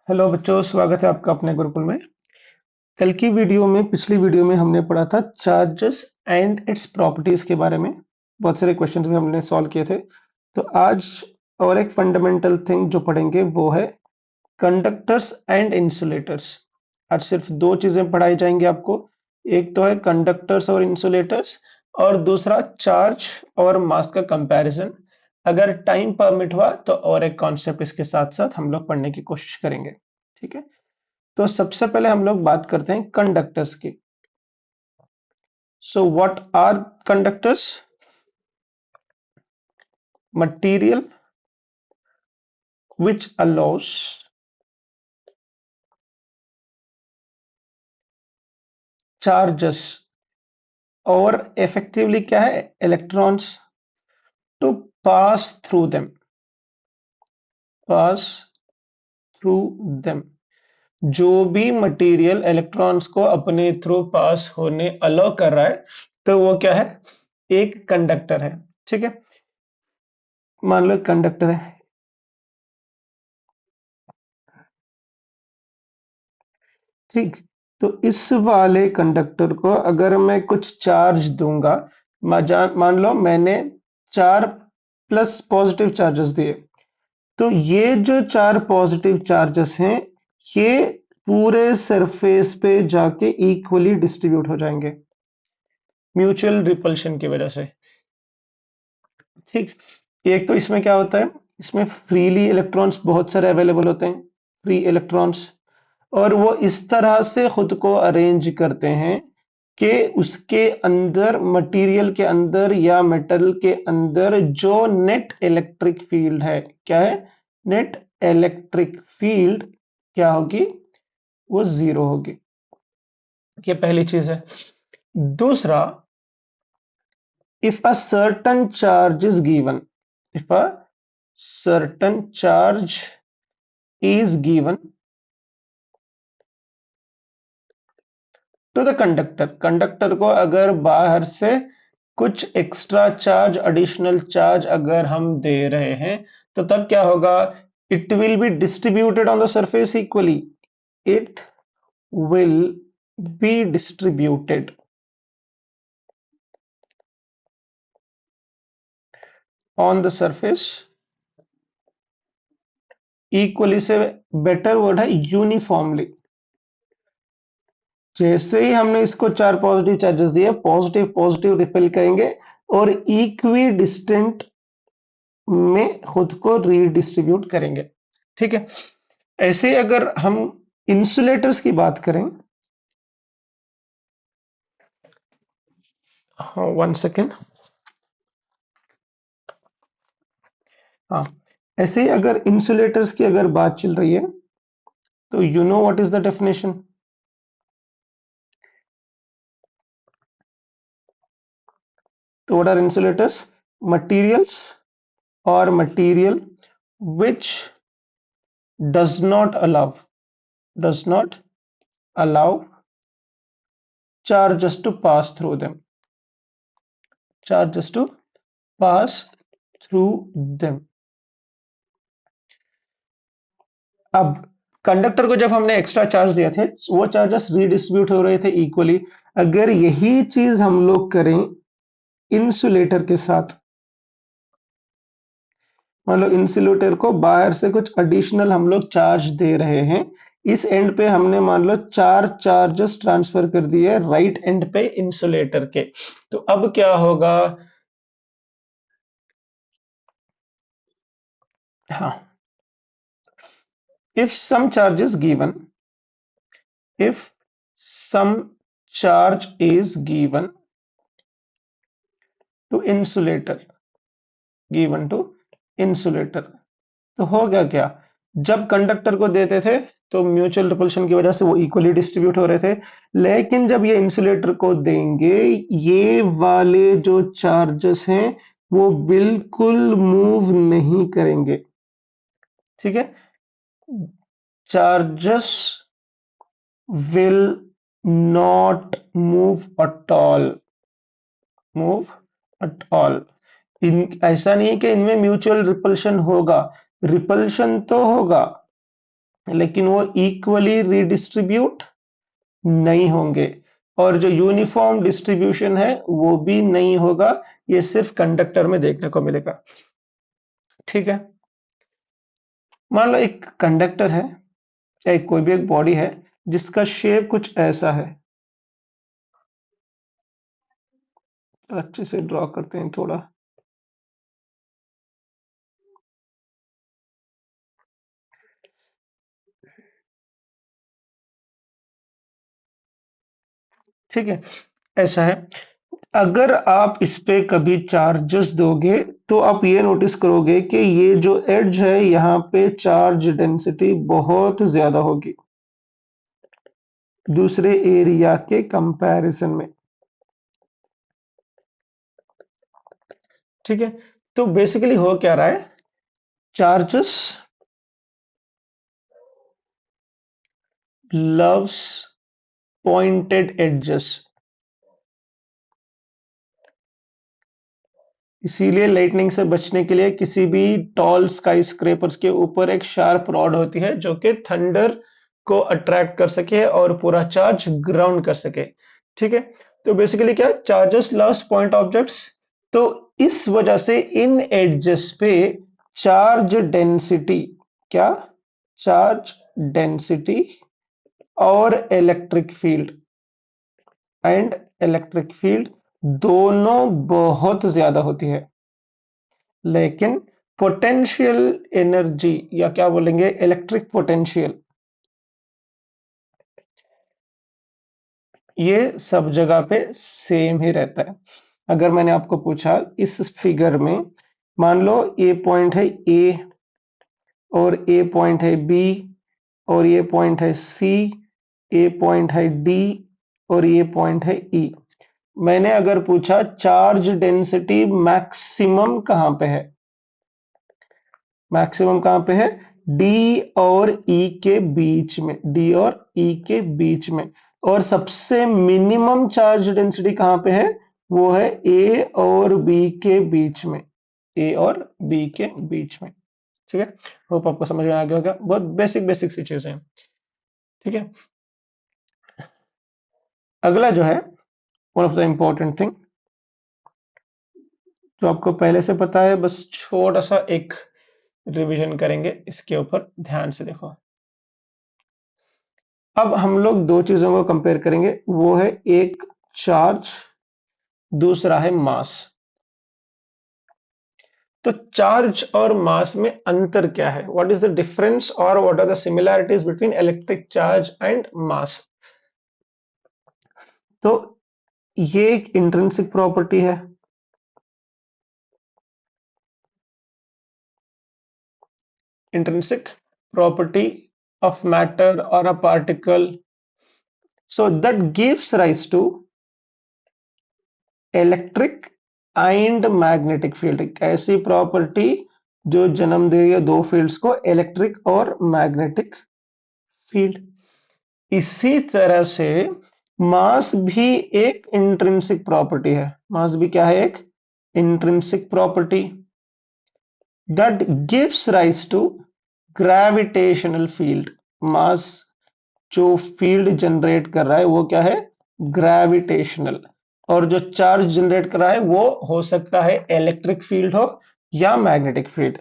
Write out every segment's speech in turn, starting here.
Hello बच्चों, स्वागत है आपका अपने गुरुकुल में। कल की वीडियो में पिछली वीडियो में हमने पढ़ा था चार्जेस एंड इट्स प्रॉपर्टीज के बारे में। बहुत सारे क्वेश्चंस भी हमने सॉल्व किए थे। तो आज और एक फंडामेंटल थिंग जो पढ़ेंगे वो है कंडक्टर्स एंड इंसुलेटर्स। आज सिर्फ दो चीजें पढ़ाई जाएंगी आपको। एक तो है कंडक्टर्स और इंसुलेटर्स, और दूसरा चार्ज और मास का कंपैरिजन। अगर टाइम परमिट हुआ तो और एक कॉन्सेप्ट इसके साथ साथ हम लोग पढ़ने की कोशिश करेंगे। ठीक है। तो सबसे पहले हम लोग बात करते हैं कंडक्टर्स की। So what are conductors? Material which allows charges और effectively क्या है, electrons to pass through them। जो भी मटेरियल इलेक्ट्रॉन्स को अपने थ्रू पास होने अलो कर रहा है तो वो क्या है, एक कंडक्टर है। ठीक है। मान लो कंडक्टर है। ठीक। तो इस वाले कंडक्टर को अगर मैं कुछ चार्ज दूंगा, मान लो मैंने चार प्लस पॉजिटिव चार्जेस दिए, तो ये जो चार पॉजिटिव चार्जेस हैं ये पूरे सरफेस पे जाके इक्वली डिस्ट्रीब्यूट हो जाएंगे म्यूचुअल रिपल्शन की वजह से। ठीक। एक तो इसमें क्या होता है, इसमें फ्रीली इलेक्ट्रॉन्स बहुत सारे अवेलेबल होते हैं, फ्री इलेक्ट्रॉन्स। और वो इस तरह से खुद को अरेंज करते हैं कि उसके अंदर, मटेरियल के अंदर या मेटल के अंदर जो नेट इलेक्ट्रिक फील्ड है, क्या है, नेट इलेक्ट्रिक फील्ड क्या होगी, वो जीरो होगी। ये पहली चीज है। दूसरा, if a certain charge is given, if a certain charge is given to the conductor, conductor को अगर बाहर से कुछ एक्स्ट्रा चार्ज, एडिशनल चार्ज अगर हम दे रहे हैं तो तब क्या होगा, it will be distributed on the surface equally. It will be distributed on the surface equally से बेटर वर्ड है यूनिफॉर्मली। जैसे ही हमने इसको चार पॉजिटिव चार्जेस दिए, पॉजिटिव पॉजिटिव रिपेल करेंगे और इक्वी डिस्टेंट में खुद को रीडिस्ट्रीब्यूट करेंगे। ठीक है। ऐसे अगर हम इंसुलेटर्स की बात करें, हाँ, वन सेकेंड। हाँ, ऐसे ही अगर इंसुलेटर्स की अगर बात चल रही है तो you know what is the definition. तो व्हाट आर इंसुलेटर्स? मटीरियल्स और material which does not allow charges to pass through them, charges to pass through them। अब कंडक्टर को जब हमने एक्स्ट्रा चार्ज दिए थे, वो चार्जेस रीडिस्ट्रीब्यूट हो रहे थे इक्वली। अगर यही चीज हम लोग करें इंसुलेटर के साथ, मान लो इंसुलेटर को बाहर से कुछ एडिशनल हम लोग चार्ज दे रहे हैं, इस एंड पे हमने मान लो चार चार्जेस ट्रांसफर कर दिए राइट एंड पे इंसुलेटर के, तो अब क्या होगा, हाँ, if some charge is given, if some charge is to insulator given to insulator, तो हो गया क्या, जब कंडक्टर को देते थे तो म्यूचुअल रिपल्शन की वजह से वो इक्वली डिस्ट्रीब्यूट हो रहे थे। लेकिन जब ये इंसुलेटर को देंगे, ये वाले जो चार्जेस हैं वो बिल्कुल मूव नहीं करेंगे। ठीक है। Charges will not move at all, move at all। ऐसा नहीं है कि इनमें म्यूचुअल रिपल्शन होगा, रिपल्शन तो होगा, लेकिन वो इक्वली रिडिस्ट्रीब्यूट नहीं होंगे, और जो यूनिफॉर्म डिस्ट्रीब्यूशन है वो भी नहीं होगा। ये सिर्फ कंडक्टर में देखने को मिलेगा। ठीक है, मान लो एक कंडक्टर है या कोई भी एक बॉडी है जिसका शेप कुछ ऐसा है। अच्छे से ड्रॉ करते हैं थोड़ा। ठीक है, ऐसा है। अगर आप इस पे कभी चार्जेस दोगे तो आप ये नोटिस करोगे कि ये जो एड्ज है यहाँ पे चार्ज डेंसिटी बहुत ज्यादा होगी दूसरे एरिया के कंपैरिजन में। ठीक है, तो बेसिकली हो क्या रहा है, चार्जेस लव्स पॉइंटेड एडजेस। इसीलिए लाइटनिंग से बचने के लिए किसी भी टॉल स्काई स्क्रेपर्स के ऊपर एक शार्प रॉड होती है जो कि थंडर को अट्रैक्ट कर सके और पूरा चार्ज ग्राउंड कर सके। ठीक है, तो बेसिकली क्या, चार्जेस लव्स पॉइंट ऑब्जेक्ट्स। तो इस वजह से इन एडजेस पे चार्ज डेंसिटी, क्या, चार्ज डेंसिटी और electric field and electric field दोनों बहुत ज्यादा होती है। लेकिन पोटेंशियल एनर्जी, या क्या बोलेंगे, इलेक्ट्रिक पोटेंशियल, ये सब जगह पे सेम ही रहता है। अगर मैंने आपको पूछा इस फिगर में, मान लो ए पॉइंट है ए, और ए पॉइंट है बी, और ये पॉइंट है सी, ए पॉइंट है डी, और ये पॉइंट है ई। मैंने अगर पूछा चार्ज डेंसिटी मैक्सिमम कहां पे है, मैक्सिमम कहां पे है, डी और ई के बीच में, डी और ई के बीच में। और सबसे मिनिमम चार्ज डेंसिटी कहां पे है, वो है ए और बी के बीच में, ए और बी के बीच में। ठीक है, होप आपको समझ में आ गया होगा, बहुत बेसिक बेसिक सी चीजें हैं। ठीक है, अगला जो है, one of the important thing जो आपको पहले से पता है, बस छोटा सा एक रिवीजन करेंगे इसके ऊपर, ध्यान से देखो। अब हम लोग दो चीजों को कंपेयर करेंगे, वो है एक चार्ज, दूसरा है मास। तो चार्ज और मास में अंतर क्या है, व्हाट इज द डिफरेंस और what are the similarities between electric charge and mass. तो ये एक इंट्रिंसिक प्रॉपर्टी है, intrinsic property of matter or a particle, so that gives rise to electric and magnetic field. एक ऐसी property जो जन्म दे रही है दो फील्ड्स को, इलेक्ट्रिक और मैग्नेटिक फील्ड। इसी तरह से मास भी एक इंट्रिंसिक प्रॉपर्टी है, मास भी क्या है, एक intrinsic property that gives rise to gravitational field. Mass जो फील्ड जनरेट कर रहा है वो क्या है, ग्रेविटेशनल। और जो चार्ज जनरेट कर रहा है वो हो सकता है इलेक्ट्रिक फील्ड हो या मैग्नेटिक फील्ड।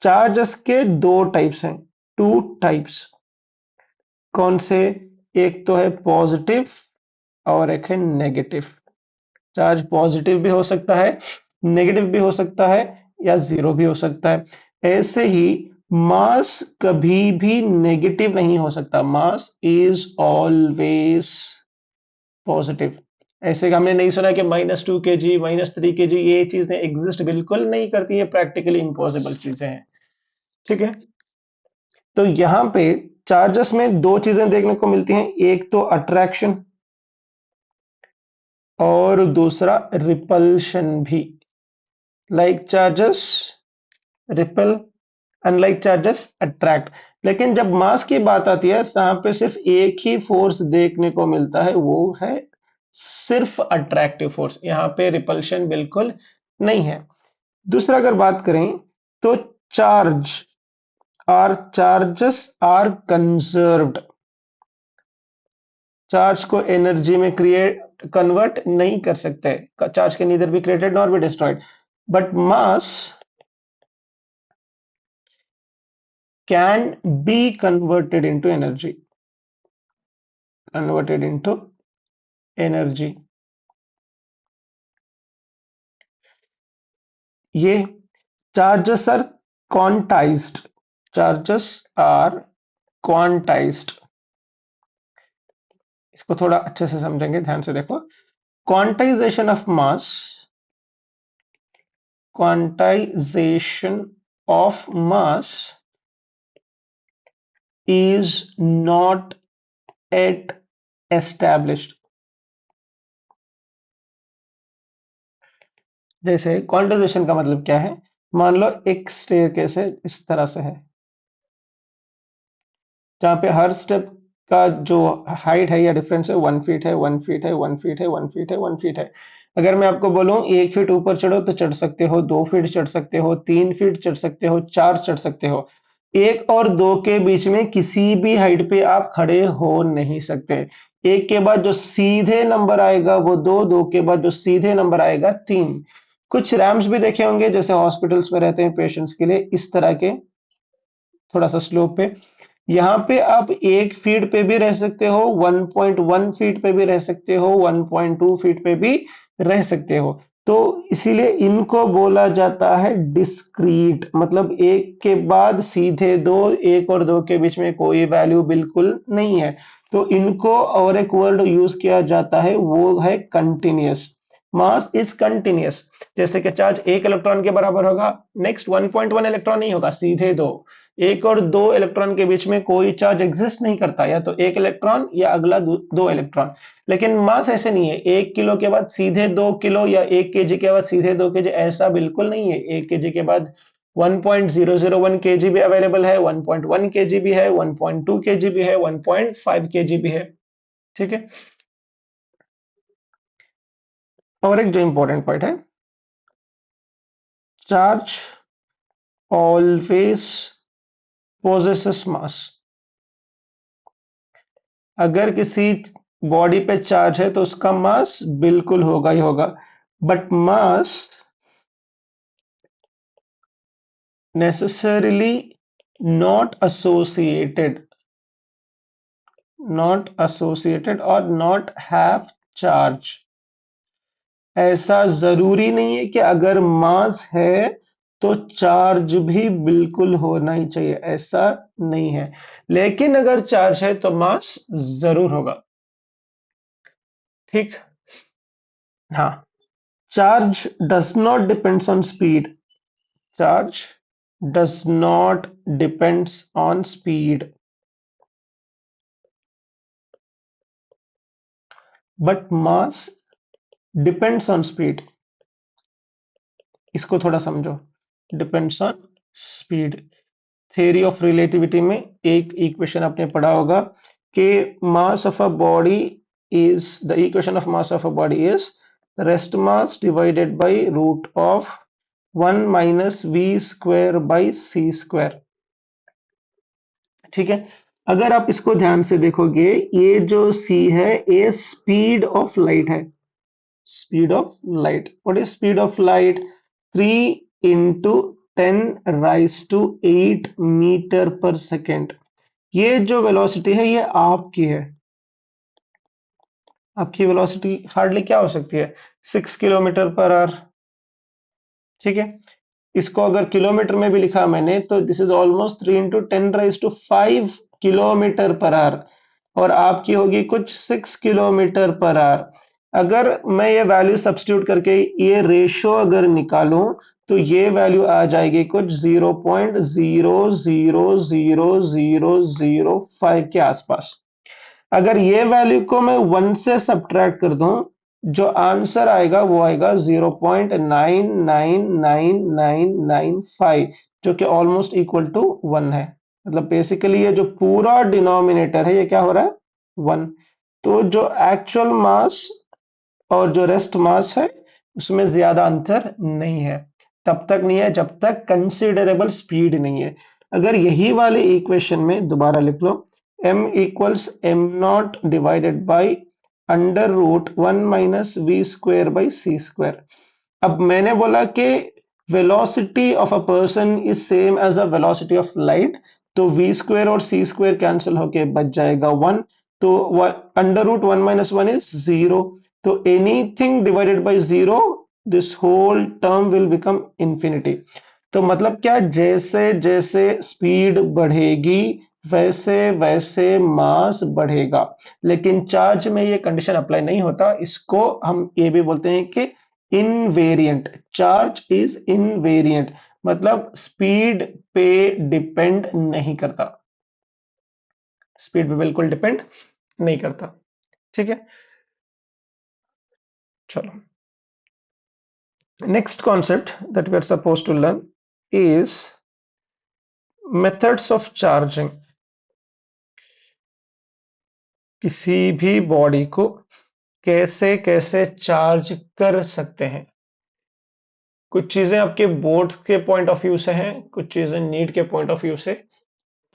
चार्जेस के दो टाइप्स हैं, टू टाइप्स। कौन से, एक तो है पॉजिटिव और एक है नेगेटिव। चार्ज पॉजिटिव भी हो सकता है, नेगेटिव भी हो सकता है, या जीरो भी हो सकता है। ऐसे ही मास कभी भी नेगेटिव नहीं हो सकता, मास इज ऑलवेज पॉजिटिव। ऐसे हमने नहीं सुना कि -2 kg, -3 kg, ये चीजें एग्जिस्ट बिल्कुल नहीं करती है, प्रैक्टिकली इम्पॉसिबल चीजें हैं। ठीक है, तो यहां पे चार्जेस में दो चीजें देखने को मिलती हैं, एक तो अट्रैक्शन और दूसरा रिपल्शन भी। Like charges repel, unlike charges attract. लेकिन जब मास की बात आती है, यहाँ पे सिर्फ एक ही फोर्स देखने को मिलता है, वो है सिर्फ अट्रैक्टिव फोर्स, यहाँ पे रिपल्शन बिल्कुल नहीं है। दूसरा अगर बात करें तो charge or charges are conserved, charge को एनर्जी में क्रिएट कन्वर्ट नहीं कर सकते, charge can neither be created nor be destroyed, but mass can be converted into energy. ये charges are quantized, charges are quantized. इसको थोड़ा अच्छे से समझेंगे, ध्यान से देखो. quantization of mass quantization of mass is not yet established. जैसे क्वांटाइजेशन का मतलब क्या है, मान लो एक स्टेयरकेस है, इस तरह से है, जहाँ पे हर स्टेप का जो हाइट है या डिफरेंस है 1 फीट है, 1 फीट है, 1 फीट है, 1 फीट है, 1 फीट है. अगर मैं आपको बोलूं 1 फीट ऊपर चढ़ो तो चढ़ सकते हो, 2 फीट चढ़ सकते हो, 3 फीट चढ़ सकते हो, 4 चढ़ सकते हो. एक और दो के बीच में किसी भी हाइट पे आप खड़े हो नहीं सकते. एक के बाद जो सीधे नंबर आएगा वो दो, दो के बाद जो सीधे नंबर आएगा 3. कुछ रैम्स भी देखे होंगे जैसे हॉस्पिटल्स में रहते हैं पेशेंट्स के लिए, इस तरह के थोड़ा सा स्लोप पे. यहाँ पे आप 1 फीट पे भी रह सकते हो, 1.1 फीट पे भी रह सकते हो, 1.2 फीट पे भी रह सकते हो. तो इसीलिए इनको बोला जाता है डिस्क्रीट, मतलब एक के बाद सीधे दो, एक और दो के बीच में कोई वैल्यू बिल्कुल नहीं है. तो इनको और एक वर्ड यूज किया जाता है, वो है कंटिन्यूअस. Mass is continuous. जैसे कि चार्ज 1 इलेक्ट्रॉन के बराबर होगा, नेक्स्ट 1.1 इलेक्ट्रॉन नहीं होगा, सीधे दो. एक और दो इलेक्ट्रॉन के बीच में कोई चार्ज एग्जिस्ट नहीं करता, या तो 1 इलेक्ट्रॉन या अगला 2 इलेक्ट्रॉन. लेकिन मास ऐसे नहीं है, 1 किलो के बाद सीधे 2 किलो या 1 केजी के बाद सीधे 2 केजी, ऐसा बिल्कुल नहीं है. 1 केजी के बाद 1.001 केजी भी अवेलेबल है, 1.1 केजी भी है, 1.2 केजी भी है, 1.5 केजी भी है. ठीक है. और एक जो इंपॉर्टेंट पॉइंट है, चार्ज ऑलवेज possesses mass. अगर किसी बॉडी पे चार्ज है तो उसका मास बिल्कुल होगा ही होगा, but mass necessarily not associated, और नॉट हैव चार्ज. ऐसा जरूरी नहीं है कि अगर मास है तो चार्ज भी बिल्कुल होना ही चाहिए, ऐसा नहीं है. लेकिन अगर चार्ज है तो मास जरूर होगा. ठीक. हाँ. Charge does not depends on speed. Charge does not depends on speed, but mass depends on speed. इसको थोड़ा समझो. Depends on speed. Theory of relativity में एक इक्वेशन आपने पढ़ा होगा कि mass of a body is, the equation of mass of a body is rest mass divided by root of 1 minus v square by c square. ठीक है. अगर आप इसको ध्यान से देखोगे, ये जो c है ये स्पीड ऑफ लाइट है. Speed of light, what is speed of light? 3 × 10⁻⁸मीटर पर सेकेंड. ये जो वेलोसिटी है ये आपकी है. आपकी वेलोसिटी हार्डली क्या हो सकती है, 6 किलोमीटर पर आवर. ठीक है. इसको अगर किलोमीटर में भी लिखा मैंने तो this is almost 3 × 10⁻⁵ kilometre per hour, और आपकी होगी कुछ 6 किलोमीटर पर आवर. अगर मैं ये वैल्यू सब्स्टिट्यूट करके ये रेशो अगर निकालूं तो ये वैल्यू आ जाएगी कुछ 0.0000005 के आसपास. अगर ये वैल्यू को मैं 1 से सब्ट्रैक्ट कर दूं, जो आंसर आएगा वो आएगा 0.999995, जो कि ऑलमोस्ट इक्वल टू 1 है. मतलब बेसिकली ये जो पूरा डिनोमिनेटर है ये क्या हो रहा है, 1. तो जो एक्चुअल मास और जो रेस्ट मास है उसमें ज्यादा अंतर नहीं है. तब तक नहीं है जब तक कंसिडरेबल स्पीड नहीं है. अगर यही वाले इक्वेशन में दोबारा लिख लो, m equals M not divided by under root 1 - v² by c²। अब मैंने बोला कि velocity of a person is same as a velocity of light, तो v² और c² कैंसिल होके बच जाएगा 1। तो अंडर रूट 1 - 1 इज 0। तो anything divided by 0, this whole term will become infinity. तो मतलब क्या, जैसे जैसे स्पीड बढ़ेगी वैसे वैसे मास बढ़ेगा। लेकिन चार्ज में ये कंडीशन अप्लाई नहीं होता, इसको हम ये भी बोलते हैं कि इनवेरिएंट। चार्ज इज इनवेरिएंट, मतलब स्पीड पे डिपेंड नहीं करता, स्पीड पे बिल्कुल डिपेंड नहीं करता। ठीक है, चलो, next concept that we are suppose to learn is methods of charging. किसी भी बॉडी को कैसे कैसे चार्ज कर सकते हैं। कुछ चीजें आपके बोर्ड के पॉइंट ऑफ व्यू से हैं, कुछ चीजें नीट के पॉइंट ऑफ व्यू से।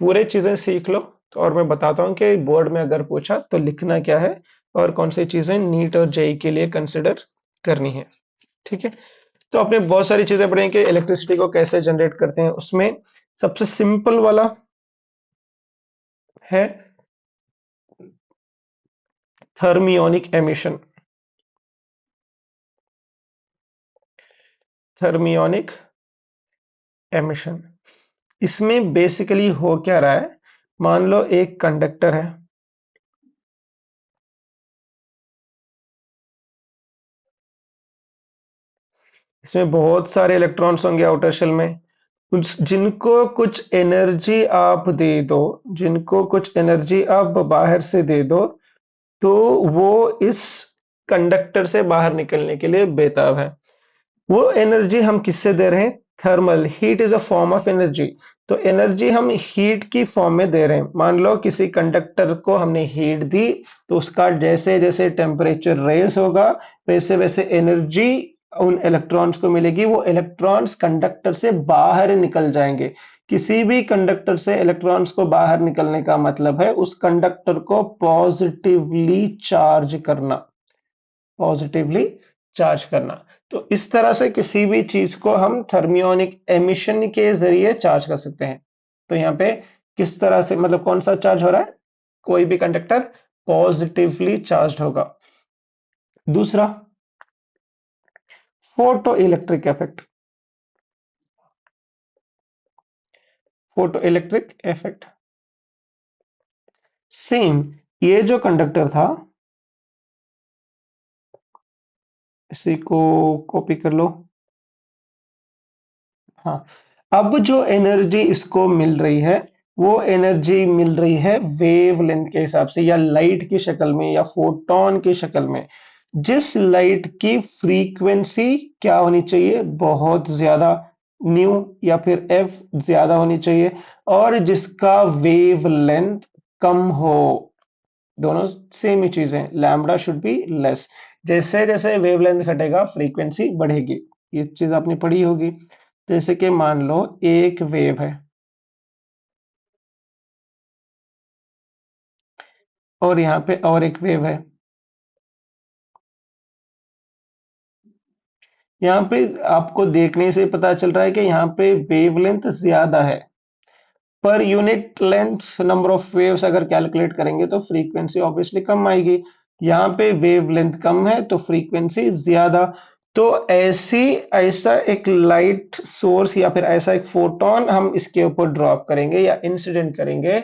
पूरे चीजें सीख लो, तो और मैं बताता हूं कि बोर्ड में अगर पूछा तो लिखना क्या है और कौन सी चीजें नीट और जेई के लिए कंसिडर करनी है। ठीक है, तो आपने बहुत सारी चीजें पढ़ी कि इलेक्ट्रिसिटी को कैसे जनरेट करते हैं। उसमें सबसे सिंपल वाला है थर्मियोनिक एमिशन। थर्मियोनिक एमिशन, इसमें बेसिकली हो क्या रहा है, मान लो एक कंडक्टर है, इसमें बहुत सारे इलेक्ट्रॉन्स होंगे आउटर शेल में। कुछ जिनको कुछ एनर्जी आप दे दो, जिनको कुछ एनर्जी आप बाहर से दे दो, तो वो इस कंडक्टर से बाहर निकलने के लिए बेताब है। वो एनर्जी हम किससे दे रहे हैं? Thermal. Heat is a form of energy. तो एनर्जी हम हीट की फॉर्म में दे रहे हैं। मान लो किसी कंडक्टर को हमने हीट दी, तो उसका जैसे जैसे टेम्परेचर रेज होगा वैसे वैसे एनर्जी उन इलेक्ट्रॉन्स को मिलेगी। वो इलेक्ट्रॉन्स कंडक्टर से बाहर निकल जाएंगे। किसी भी कंडक्टर से इलेक्ट्रॉन्स को बाहर निकलने का मतलब है उस कंडक्टर को पॉजिटिवली चार्ज करना, पॉजिटिवली चार्ज करना। तो इस तरह से किसी भी चीज को हम थर्मियोनिक एमिशन के जरिए चार्ज कर सकते हैं। तो यहाँ पे किस तरह से, मतलब कौन सा चार्ज हो रहा है? कोई भी कंडक्टर पॉजिटिवली चार्ज होगा। दूसरा, photo electric effect. Photo electric effect same, ये जो कंडक्टर था, इसी को कॉपी कर लो। हाँ, अब जो एनर्जी इसको मिल रही है, वो एनर्जी मिल रही है वेवलेंथ के हिसाब से, या लाइट की शक्ल में, या फोटोन की शक्ल में। जिस लाइट की फ्रीक्वेंसी क्या होनी चाहिए? बहुत ज्यादा, न्यू या फिर एफ ज्यादा होनी चाहिए, और जिसका वेवलेंथ कम हो। दोनों सेम ही चीजें, लैम्बडा शुड बी लेस। जैसे जैसे वेवलेंथ घटेगा फ्रीक्वेंसी बढ़ेगी। ये चीज आपने पढ़ी होगी। जैसे कि मान लो एक वेव है और यहाँ पे और एक वेव है। यहाँ पे आपको देखने से पता चल रहा है कि यहाँ पे वेवलेंथ ज्यादा है। Per unit length number of waves अगर कैलकुलेट करेंगे तो फ्रीक्वेंसी ऑब्वियसली कम आएगी। यहाँ पे वेवलेंथ कम है तो फ्रीक्वेंसी ज्यादा। तो ऐसी ऐसा एक लाइट सोर्स या फिर ऐसा एक फोटोन हम इसके ऊपर ड्रॉप करेंगे या इंसिडेंट करेंगे,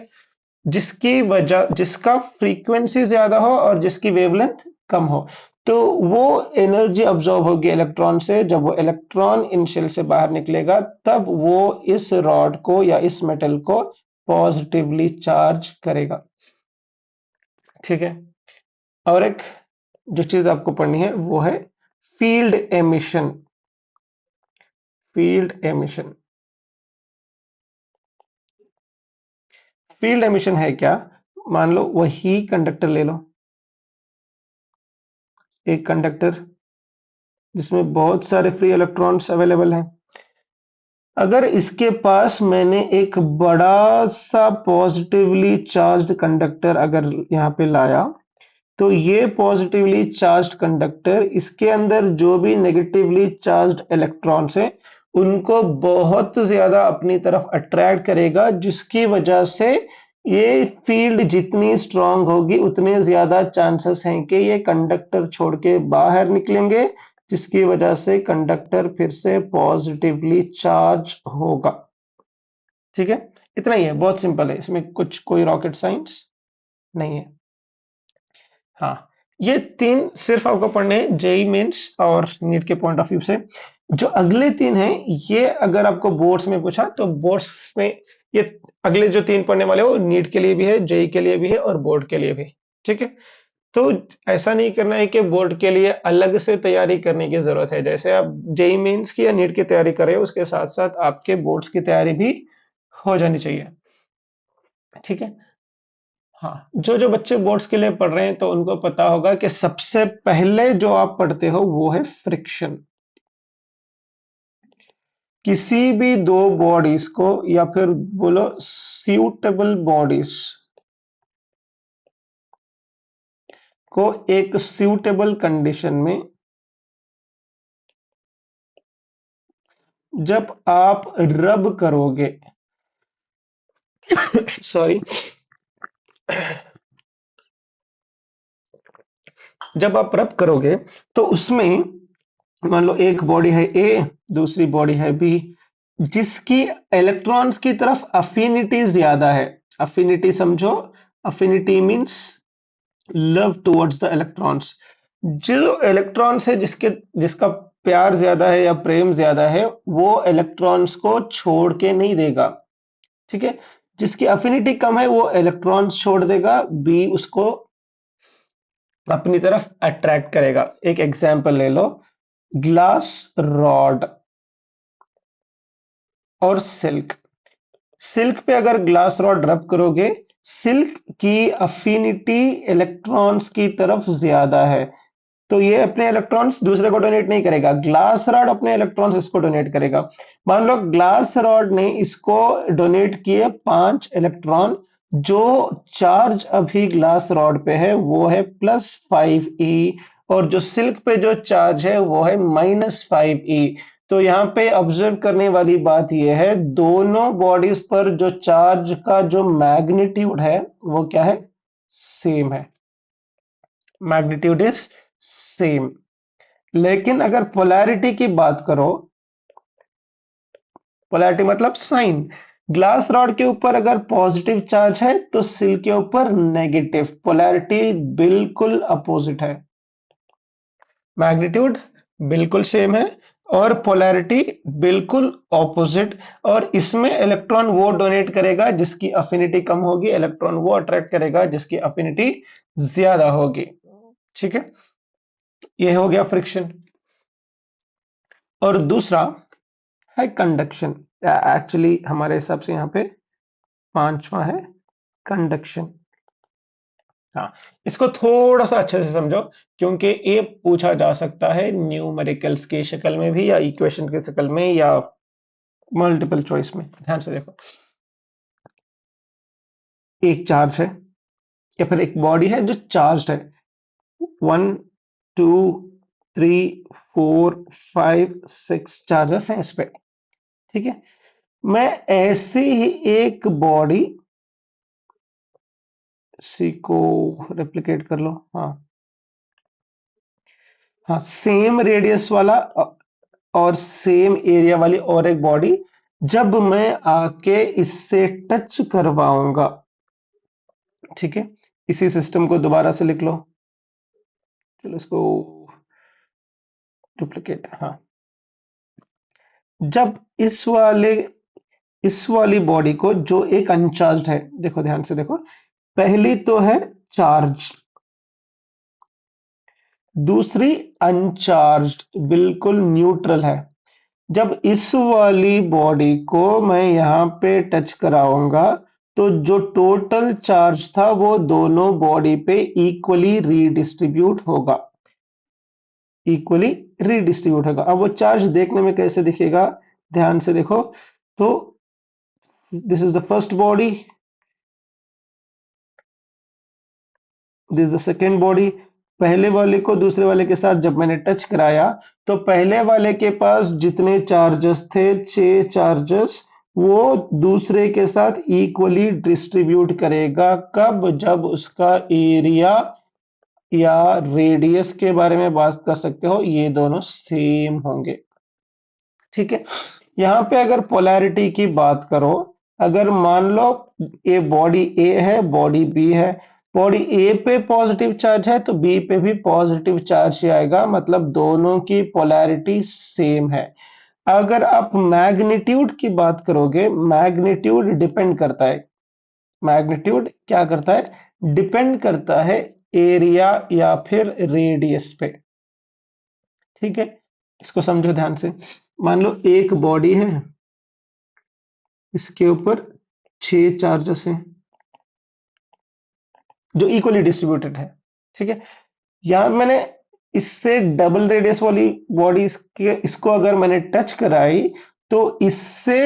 जिसकी वजह, जिसका फ्रीक्वेंसी ज्यादा हो और जिसकी वेवलेंथ कम हो। तो वो एनर्जी अब्सॉर्ब होगी इलेक्ट्रॉन से। जब वो इलेक्ट्रॉन इन शेल से बाहर निकलेगा तब वो इस रॉड को या इस मेटल को पॉजिटिवली चार्ज करेगा। ठीक है, और एक जो चीज आपको पढ़नी है वो है field emission. Field emission, field emission है क्या? मान लो वही कंडक्टर ले लो, एक कंडक्टर जिसमें बहुत सारे फ्री इलेक्ट्रॉन्स अवेलेबल हैं। अगर इसके पास मैंने एक बड़ा सा पॉजिटिवली चार्ज्ड कंडक्टर अगर यहाँ पे लाया, तो ये पॉजिटिवली चार्ज्ड कंडक्टर इसके अंदर जो भी नेगेटिवली चार्ज्ड इलेक्ट्रॉन्स हैं उनको बहुत ज्यादा अपनी तरफ अट्रैक्ट करेगा, जिसकी वजह से ये फील्ड जितनी स्ट्रांग होगी उतने ज्यादा चांसेस हैं कि ये कंडक्टर छोड़ के बाहर निकलेंगे, जिसकी वजह से कंडक्टर फिर से पॉजिटिवली चार्ज होगा। ठीक है, इतना ही है, बहुत सिंपल है, इसमें कुछ कोई रॉकेट साइंस नहीं है। हाँ, ये तीन सिर्फ आपको पढ़ने हैं जेई मेंस और नीट के पॉइंट ऑफ व्यू से। जो अगले तीन हैं, ये अगर आपको बोर्ड्स में पूछा तो बोर्ड्स में ये अगले जो तीन पढ़ने वाले हो नीट के लिए भी है, जेई के लिए भी है और बोर्ड के लिए भी। ठीक है, तो ऐसा नहीं करना है कि बोर्ड के लिए अलग से तैयारी करने की जरूरत है। जैसे आप जेई मेंस की या नीट की तैयारी कर रहे हो, उसके साथ साथ आपके बोर्ड्स की तैयारी भी हो जानी चाहिए। ठीक है, हाँ, जो जो बच्चे बोर्ड्स के लिए पढ़ रहे हैं तो उनको पता होगा कि सबसे पहले जो आप पढ़ते हो वो है फ्रिक्शन। किसी भी दो बॉडीज को या फिर बोलो सूटेबल बॉडीज को एक सूटेबल कंडीशन में जब आप रब करोगे, सॉरी, जब आप रब करोगे तो उसमें मान लो एक बॉडी है ए, दूसरी बॉडी है बी, जिसकी इलेक्ट्रॉन्स की तरफ अफिनिटी ज्यादा है। अफिनिटी समझो, affinity means love towards the electrons. जो इलेक्ट्रॉन्स है जिसके जिसका प्यार ज्यादा है या प्रेम ज्यादा है, वो इलेक्ट्रॉन्स को छोड़ के नहीं देगा। ठीक है, जिसकी अफिनिटी कम है वो इलेक्ट्रॉन्स छोड़ देगा, बी उसको अपनी तरफ अट्रैक्ट करेगा। एक एग्जांपल ले लो, ग्लास रॉड और सिल्क। सिल्क पे अगर ग्लास रॉड रब करोगे, सिल्क की अफिनिटी इलेक्ट्रॉन्स की तरफ ज्यादा है, तो ये अपने इलेक्ट्रॉन्स दूसरे को डोनेट नहीं करेगा, ग्लास रॉड अपने इलेक्ट्रॉन्स इसको डोनेट करेगा। मान लो ग्लास रॉड ने इसको डोनेट किए 5 इलेक्ट्रॉन, जो चार्ज अभी ग्लास रॉड पे है वो है +5e, और जो सिल्क पे जो चार्ज है वो है -5e। तो यहाँ पे ऑब्जर्व करने वाली बात यह है, दोनों बॉडीज पर जो चार्ज का जो मैग्नीट्यूड है वो क्या है, सेम है, मैग्नीट्यूड इज सेम। लेकिन अगर पोलैरिटी की बात करो, पोलैरिटी मतलब साइन, ग्लास रॉड के ऊपर अगर पॉजिटिव चार्ज है तो सिल्क के ऊपर नेगेटिव, पोलैरिटी बिल्कुल अपोजिट है, मैग्नीट्यूड बिल्कुल सेम है और पोलैरिटी बिल्कुल ऑपोजिट। और इसमें इलेक्ट्रॉन वो डोनेट करेगा जिसकी अफिनिटी कम होगी, इलेक्ट्रॉन वो अट्रैक्ट करेगा जिसकी अफिनिटी ज्यादा होगी। ठीक है, ये हो गया फ्रिक्शन। और दूसरा है कंडक्शन। एक्चुअली हमारे हिसाब से यहाँ पे पांचवा है कंडक्शन। हाँ, इसको थोड़ा सा अच्छे से समझो, क्योंकि ये पूछा जा सकता है न्यूमेरिकल्स की शक्ल में भी या इक्वेशन की शक्ल में या मल्टीपल चॉइस में। ध्यान से देखो, एक चार्ज है या फिर एक बॉडी है जो चार्ज है, 1 2 3 4 5 6 चार्जेस हैं इस पे। ठीक है, मैं ऐसे ही एक बॉडी सी को रेप्लिकेट कर लो, हाँ हाँ, सेम रेडियस वाला और सेम एरिया वाली और एक बॉडी, जब मैं आके इससे टच करवाऊंगा, ठीक है, इसी सिस्टम को दोबारा से लिख लो, चलो इसको डुप्लीकेट, हाँ, जब इस वाली बॉडी को जो एक अनचार्ज है, देखो ध्यान से देखो, पहली तो है चार्ज, दूसरी अनचार्ज्ड बिल्कुल न्यूट्रल है। जब इस वाली बॉडी को मैं यहां पे टच कराऊंगा तो जो टोटल चार्ज था वो दोनों बॉडी पे इक्वली रीडिस्ट्रीब्यूट होगा, इक्वली रीडिस्ट्रीब्यूट होगा। अब वो चार्ज देखने में कैसे दिखेगा, ध्यान से देखो। तो this is the first body, this is the second body. पहले वाले को दूसरे वाले के साथ जब मैंने टच कराया, तो पहले वाले के पास जितने चार्जेस थे, 6 चार्जेस, वो दूसरे के साथ इक्वली डिस्ट्रीब्यूट करेगा। कब? जब उसका एरिया या रेडियस के बारे में बात कर सकते हो, ये दोनों सेम होंगे। ठीक है। यहां पे अगर पोलैरिटी की बात करो, अगर मान लो ये बॉडी ए है, बॉडी बी है, बॉडी ए पे पॉजिटिव चार्ज है तो बी पे भी पॉजिटिव चार्ज ही आएगा, मतलब दोनों की पोलैरिटी सेम है। अगर आप मैग्नीट्यूड की बात करोगे, मैग्नीट्यूड डिपेंड करता है। मैग्नीट्यूड क्या करता है? डिपेंड करता है एरिया या फिर रेडियस पे। ठीक है, इसको समझो ध्यान से। मान लो एक बॉडी है, इसके ऊपर 6 चार्जेस हैं जो इक्वली डिस्ट्रीब्यूटेड है। ठीक है, यहां मैंने इससे डबल रेडियस वाली बॉडी इसको अगर मैंने टच कराई, तो इससे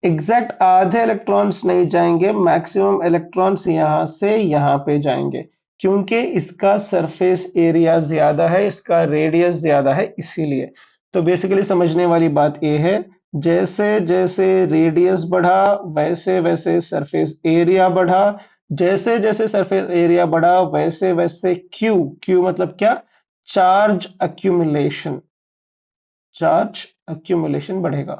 एग्जैक्ट आधे इलेक्ट्रॉन्स नहीं जाएंगे, मैक्सिमम इलेक्ट्रॉन्स यहां से यहां पे जाएंगे, क्योंकि इसका सरफेस एरिया ज्यादा है, इसका रेडियस ज्यादा है, इसीलिए। तो बेसिकली समझने वाली बात यह है, जैसे जैसे रेडियस बढ़ा, वैसे वैसे सरफेस एरिया बढ़ा, जैसे जैसे सरफेस एरिया बढ़ा, वैसे वैसे क्यू, क्यू मतलब क्या? चार्ज अक्यूमुलेशन, चार्ज अक्यूमुलेशन बढ़ेगा।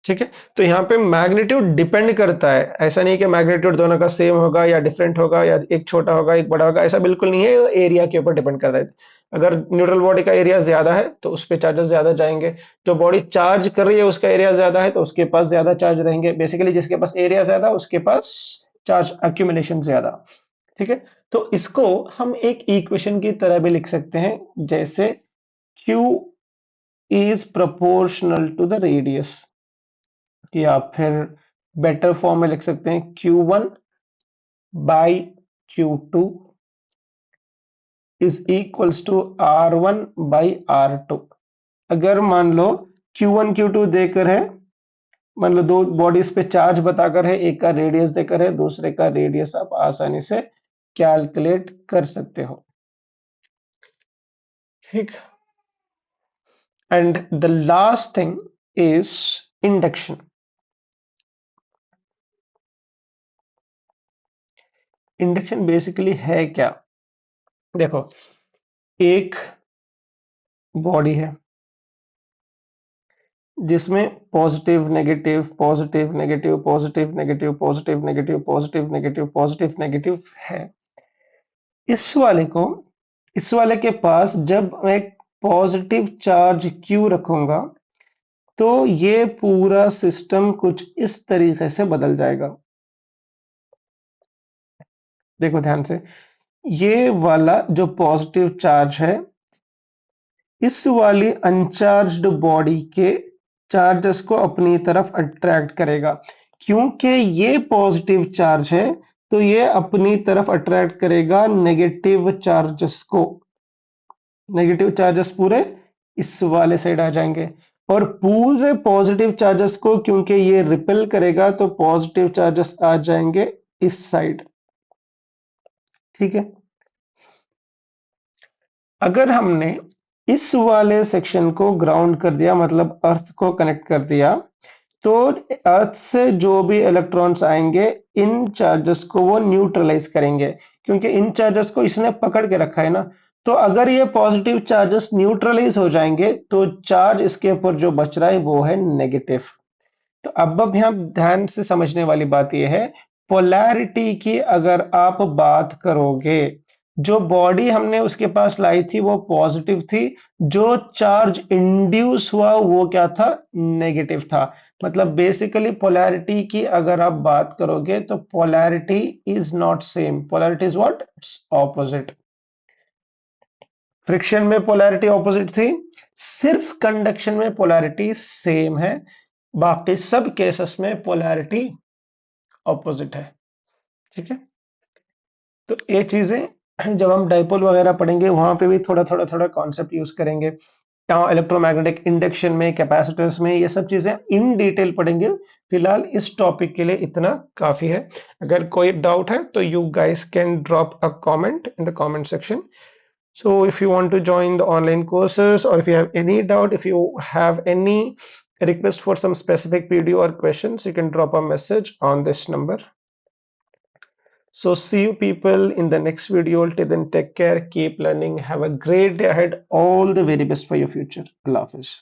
ठीक है, तो यहाँ पे मैग्नीट्यूड डिपेंड करता है, ऐसा नहीं कि मैग्नीट्यूड दोनों का सेम होगा या डिफरेंट होगा, या एक छोटा होगा एक बड़ा होगा, ऐसा बिल्कुल नहीं है। एरिया के ऊपर डिपेंड करता है। अगर न्यूट्रल बॉडी का एरिया ज्यादा है तो उस पे चार्जेस ज्यादा जाएंगे, जो बॉडी चार्ज कर रही है उसका एरिया ज्यादा है तो उसके पास ज्यादा चार्ज रहेंगे। बेसिकली जिसके पास एरिया ज्यादा उसके पास चार्ज अक्यूमुलेशन ज्यादा। ठीक है, तो इसको हम एक इक्वेशन की तरह भी लिख सकते हैं, जैसे Q is proportional to the radius, या फिर बेटर फॉर्म में लिख सकते हैं Q1 by Q2 is equals to R1 by R2। अगर मान लो Q1 Q2 देकर है, मान लो दो बॉडीज पे चार्ज बताकर है, एक का रेडियस देकर है, दूसरे का रेडियस आप आसानी से कैलकुलेट कर सकते हो। ठीक। And the last thing is induction. Induction basically है क्या? देखो, एक बॉडी है जिसमें positive negative positive negative positive negative positive negative positive negative positive negative है। इस वाले को, इस वाले के पास जब मैं पॉजिटिव चार्ज क्यू रखूंगा, तो ये पूरा सिस्टम कुछ इस तरीके से बदल जाएगा। देखो ध्यान से, ये वाला जो पॉजिटिव चार्ज है, इस वाली अनचार्ज्ड बॉडी के चार्जेस को अपनी तरफ अट्रैक्ट करेगा। क्योंकि ये पॉजिटिव चार्ज है, तो ये अपनी तरफ अट्रैक्ट करेगा नेगेटिव चार्जेस को। नेगेटिव चार्जेस पूरे इस वाले साइड आ जाएंगे, और पूरे पॉजिटिव चार्जेस को क्योंकि ये रिपेल करेगा, तो पॉजिटिव चार्जेस आ जाएंगे इस साइड। ठीक है, अगर हमने इस वाले सेक्शन को ग्राउंड कर दिया, मतलब अर्थ को कनेक्ट कर दिया, तो अर्थ से जो भी इलेक्ट्रॉन्स आएंगे, इन चार्जेस को वो न्यूट्रलाइज करेंगे, क्योंकि इन चार्जेस को इसने पकड़ के रखा है ना। तो अगर ये पॉजिटिव चार्जेस न्यूट्रलाइज हो जाएंगे, तो चार्ज इसके ऊपर जो बच रहा है वो है नेगेटिव। तो अब यहाँ ध्यान से समझने वाली बात यह है, पोलैरिटी की अगर आप बात करोगे, जो बॉडी हमने उसके पास लाई थी वो पॉजिटिव थी, जो चार्ज इंड्यूस हुआ वो क्या था? नेगेटिव था। मतलब बेसिकली पोलैरिटी की अगर आप बात करोगे, तो polarity is not same, polarity is what? Opposite. Friction में पोलैरिटी ऑपोजिट थी, सिर्फ कंडक्शन में पोलैरिटी सेम है, बाकी सब केसेस में पोलैरिटी ऑपोजिट है। ठीक है, तो ये चीजें जब हम डाइपोल वगैरह पढ़ेंगे, वहां पे भी थोड़ा थोड़ा थोड़ा कॉन्सेप्ट यूज करेंगे। इलेक्ट्रोमैग्नेटिक इंडक्शन में, कैपेसिटेंस में, ये सब चीजें इन डिटेल पढ़ेंगे। फिलहाल इस टॉपिक के लिए इतना काफी है। अगर कोई डाउट है तो you guys can drop a comment in the comment section. So if you want to join the online courses, or if you have any doubt, if you have any request for some specific video or questions, you can drop a message on this number. So see you people in the next video. Till then, take care, keep learning, have a great day ahead. All the very best for your future. Allah Hafiz.